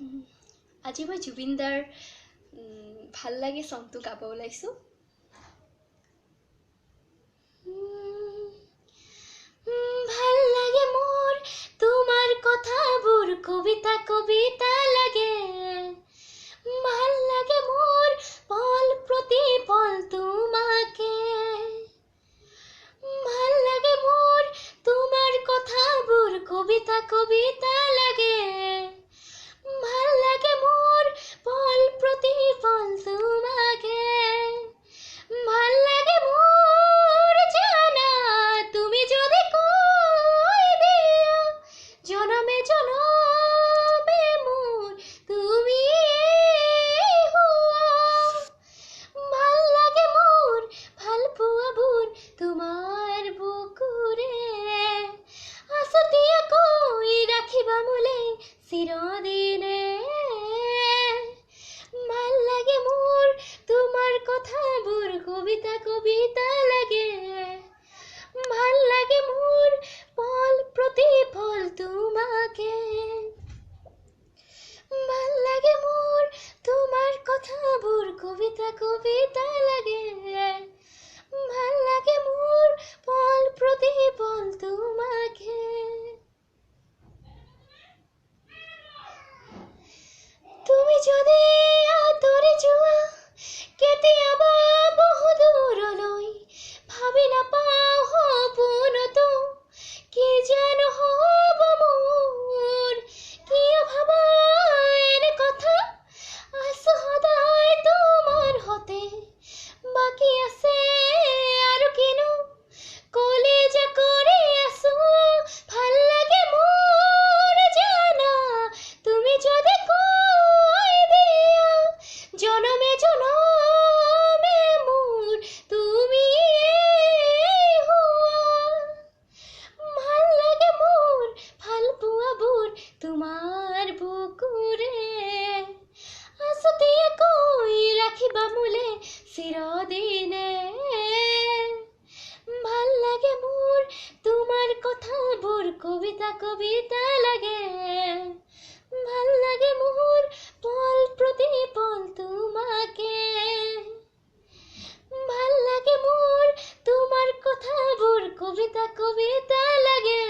আজি মই জুবিনদাৰ ভাল লাগে সংটো গাব ওলাইছো। ভাল লাগে মোৰ তোমাৰ কথাবোৰ কবিতা কবিতা লাগে। ভাল লাগে মোৰ পল প্ৰতি পল তোমাকে। ভাল লাগে মোৰ তোমাৰ কথাবোৰ কবিতা কবিতা লাগে। ভাল লাগে মোৰ পল প্ৰতি পল তোমাকে। ভাল লাগে মোৰ জানা তুমি যদি কৈ দিয়া জনমে জনমে মোৰ তুমি হোৱা। ভাল লাগে মোৰ ভাল পোৱাবোৰ তোমাৰ বুকুৰে আছুতীয়াকৈ ৰাখিবা মোলে চিৰদিনে। ভাল লাগে মোৰ তোমাৰ কথাবোৰ কবিতা কবিতা লাগে। ভাল লাগে মোৰ পল প্ৰতি পল তোমাকে। ভাল লাগে মোৰ তোমাৰ কথাবোৰ কবিতা কবিতা লাগে। ভাল লাগে মোৰ পল প্ৰতি পল তোমাকে। তুমি যদি আঁতৰি যোৱা কেতিয়াবা বহু দূৰলৈ ভাবি নাপাওঁ সপোনতো কি জানো হ'ব মোৰ। কিয় ভাবা এনে কথা আছো সদায় তোমাৰ হতে বাকী আছে আৰু কিনো কলিজা কৰি আছো। ভাল লাগে মোৰ জানা তুমি যদি কৈ দিয়া জনমে জনমে মোৰ তুমি হোৱা। ভাল লাগে মোৰ ভাল পোৱাবোৰ তোমাৰ বুকুৰে আছুতীয়াকৈ ৰাখিবা মোলে চিৰদিনে। ভাল লাগে মোৰ তোমাৰ কথাবোৰ কবিতা কবিতা লাগে। ভাল লাগে মোৰ পল প্ৰতি পল তোমাকে। ভাল লাগে মোৰ তোমাৰ কথাবোৰ কবিতা কবিতা লাগে।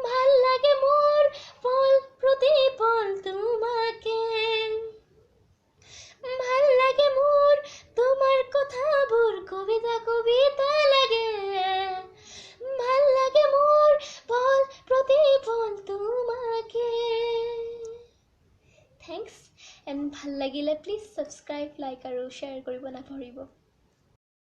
ভাল লাগে মোৰ পল প্ৰতি পল তোমাকে। ভাল লাগে মোৰ তোমাৰ কথাবোৰ কবিতা কবিতা লাগে। ভাল লাগে মোৰ পল প্ৰতি পল তোমাকে। থ্যাংকস এণ্ড ভাল লাগিলে প্লিজ ছাবস্ক্ৰাইব লাইক আৰু শ্বেয়াৰ কৰিব নাপাহৰিব।